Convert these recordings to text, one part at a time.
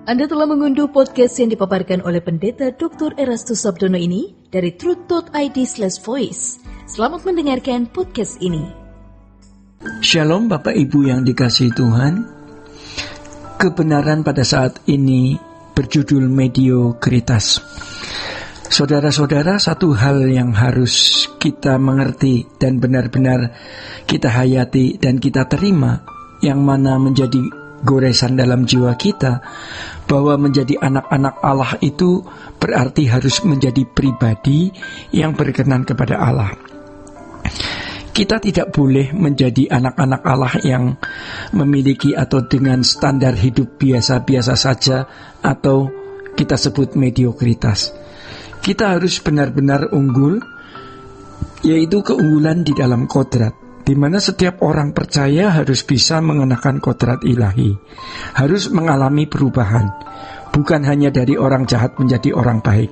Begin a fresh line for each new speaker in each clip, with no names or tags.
Anda telah mengunduh podcast yang dipaparkan oleh Pendeta Dr. Erastus Sabdono ini dari truth.id/voice. Selamat mendengarkan podcast ini.
Shalom Bapak Ibu yang dikasihi Tuhan. Kebenaran pada saat ini berjudul mediokritas. Saudara-saudara, satu hal yang harus kita mengerti dan benar-benar kita hayati dan kita terima, yang mana menjadi goresan dalam jiwa kita, bahwa menjadi anak-anak Allah itu berarti harus menjadi pribadi yang berkenan kepada Allah. Kita tidak boleh menjadi anak-anak Allah yang memiliki atau dengan standar hidup biasa-biasa saja, atau kita sebut mediokritas. Kita harus benar-benar unggul, yaitu keunggulan di dalam kodrat, di mana setiap orang percaya harus bisa mengenakan kodrat ilahi, harus mengalami perubahan, bukan hanya dari orang jahat menjadi orang baik,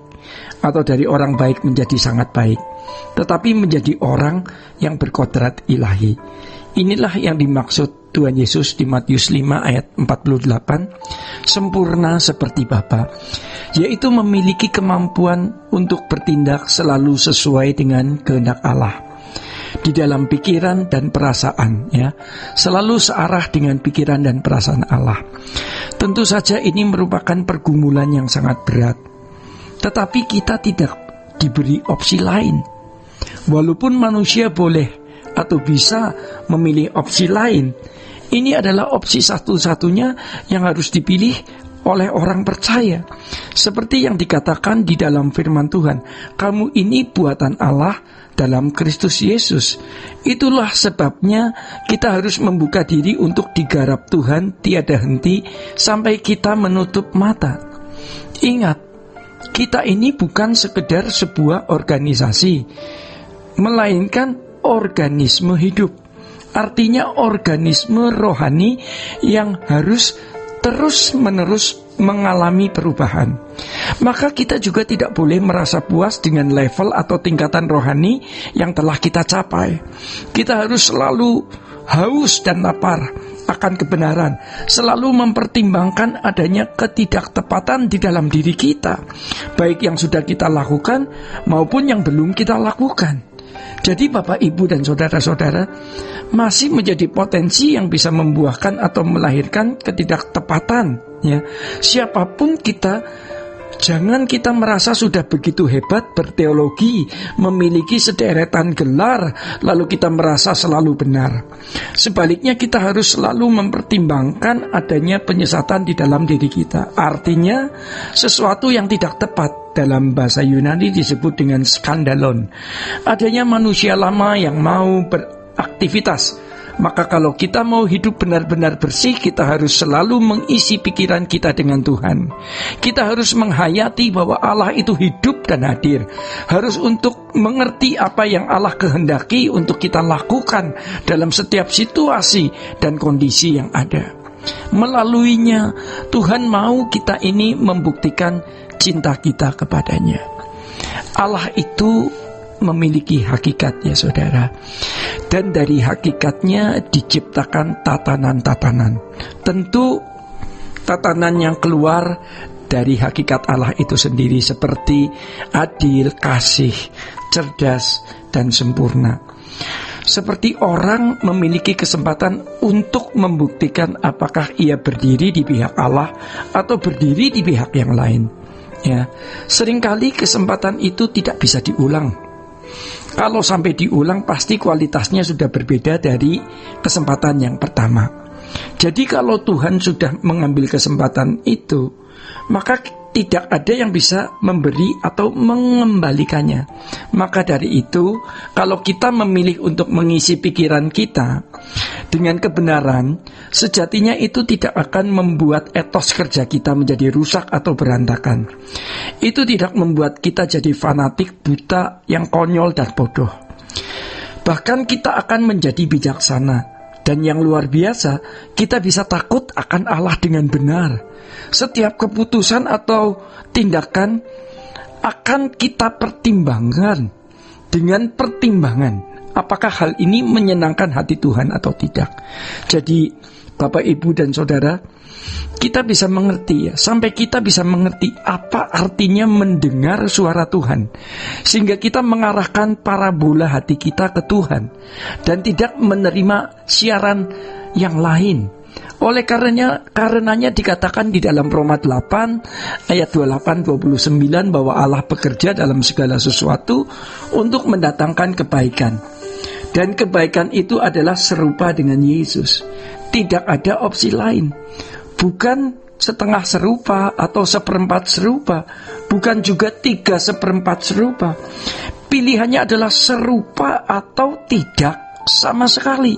atau dari orang baik menjadi sangat baik, tetapi menjadi orang yang berkodrat ilahi. Inilah yang dimaksud Tuhan Yesus di Matius 5 ayat 48, sempurna seperti Bapa, yaitu memiliki kemampuan untuk bertindak selalu sesuai dengan kehendak Allah di dalam pikiran dan perasaan, ya, selalu searah dengan pikiran dan perasaan Allah. Tentu saja ini merupakan pergumulan yang sangat berat, tetapi kita tidak diberi opsi lain. Walaupun manusia boleh atau bisa memilih opsi lain, ini adalah opsi satu-satunya yang harus dipilih oleh orang percaya. Seperti yang dikatakan di dalam firman Tuhan, kamu ini buatan Allah dalam Kristus Yesus. Itulah sebabnya kita harus membuka diri untuk digarap Tuhan tiada henti sampai kita menutup mata. Ingat, kita ini bukan sekedar sebuah organisasi, melainkan organisme hidup. Artinya organisme rohani yang harus terus-menerus mengalami perubahan. Maka kita juga tidak boleh merasa puas dengan level atau tingkatan rohani yang telah kita capai. Kita harus selalu haus dan lapar akan kebenaran, selalu mempertimbangkan adanya ketidaktepatan di dalam diri kita, baik yang sudah kita lakukan maupun yang belum kita lakukan. Jadi Bapak, Ibu, dan saudara-saudara, masih menjadi potensi yang bisa membuahkan atau melahirkan ketidaktepatan, ya. Siapapun kita, jangan kita merasa sudah begitu hebat berteologi, memiliki sederetan gelar, lalu kita merasa selalu benar. Sebaliknya, kita harus selalu mempertimbangkan adanya penyesatan di dalam diri kita. Artinya, sesuatu yang tidak tepat. Dalam bahasa Yunani disebut dengan skandalon. Adanya manusia lama yang mau beraktivitas. Maka kalau kita mau hidup benar-benar bersih, kita harus selalu mengisi pikiran kita dengan Tuhan. Kita harus menghayati bahwa Allah itu hidup dan hadir. Harus untuk mengerti apa yang Allah kehendaki untuk kita lakukan dalam setiap situasi dan kondisi yang ada. Melaluinya, Tuhan mau kita ini membuktikan cinta kita kepadanya. Allah itu memiliki hakikat, ya saudara. Dan dari hakikatnya diciptakan tatanan-tatanan. Tentu tatanan yang keluar dari hakikat Allah itu sendiri seperti adil, kasih, cerdas, dan sempurna. Seperti orang memiliki kesempatan untuk membuktikan apakah ia berdiri di pihak Allah atau berdiri di pihak yang lain. Ya, seringkali kesempatan itu tidak bisa diulang. Kalau sampai diulang, pasti kualitasnya sudah berbeda dari kesempatan yang pertama. Jadi kalau Tuhan sudah mengambil kesempatan itu, maka tidak ada yang bisa memberi atau mengembalikannya. Maka dari itu, kalau kita memilih untuk mengisi pikiran kita dengan kebenaran, sejatinya itu tidak akan membuat etos kerja kita menjadi rusak atau berantakan. Itu tidak membuat kita jadi fanatik, buta, yang konyol dan bodoh. Bahkan kita akan menjadi bijaksana. Dan yang luar biasa, kita bisa takut akan Allah dengan benar. Setiap keputusan atau tindakan akan kita pertimbangkan dengan pertimbangan apakah hal ini menyenangkan hati Tuhan atau tidak. Jadi Bapak, Ibu, dan Saudara, kita bisa mengerti ya, sampai kita bisa mengerti apa artinya mendengar suara Tuhan, sehingga kita mengarahkan parabola hati kita ke Tuhan dan tidak menerima siaran yang lain. Oleh karenanya dikatakan di dalam Roma 8 ayat 28-29 bahwa Allah bekerja dalam segala sesuatu untuk mendatangkan kebaikan. Dan kebaikan itu adalah serupa dengan Yesus. Tidak ada opsi lain. Bukan setengah serupa atau seperempat serupa. Bukan juga 3/4 serupa. Pilihannya adalah serupa atau tidak sama sekali.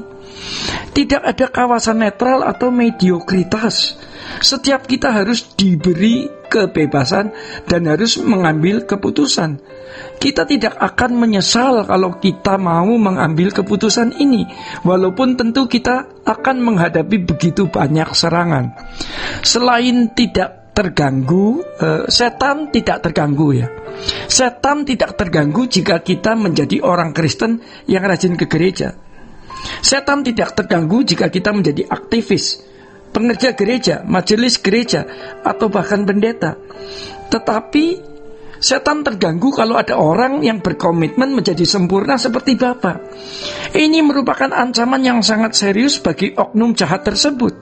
Tidak ada kawasan netral atau mediokritas. Setiap kita harus diberi kebebasan dan harus mengambil keputusan. Kita tidak akan menyesal kalau kita mau mengambil keputusan ini, walaupun tentu kita akan menghadapi begitu banyak serangan. Selain tidak terganggu, setan tidak terganggu ya. Setan tidak terganggu jika kita menjadi orang Kristen yang rajin ke gereja. Setan tidak terganggu jika kita menjadi aktivis, pengerja gereja, majelis gereja, atau bahkan pendeta. Tetapi setan terganggu kalau ada orang yang berkomitmen menjadi sempurna seperti Bapa. Ini merupakan ancaman yang sangat serius bagi oknum jahat tersebut.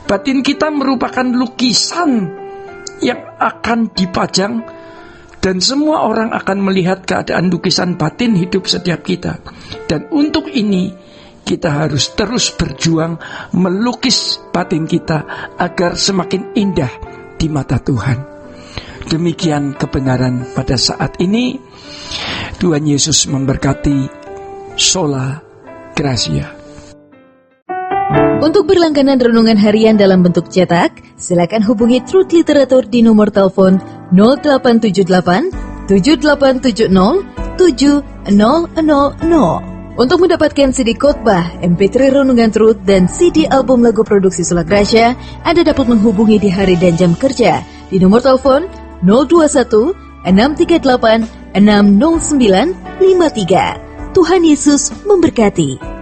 Batin kita merupakan lukisan yang akan dipajang, dan semua orang akan melihat keadaan lukisan batin hidup setiap kita. Dan untuk ini kita harus terus berjuang melukis batin kita agar semakin indah di mata Tuhan. Demikian kebenaran pada saat ini. Tuhan Yesus memberkati. Sola Gracia.
Untuk berlangganan renungan harian dalam bentuk cetak, silakan hubungi Truth Literatur di nomor telepon 0878 7870 7000. Untuk mendapatkan CD khotbah, MP3 renungan Truth, dan CD album lagu produksi Sola Gracia, Anda dapat menghubungi di hari dan jam kerja di nomor telepon 021 638 60953. Tuhan Yesus memberkati.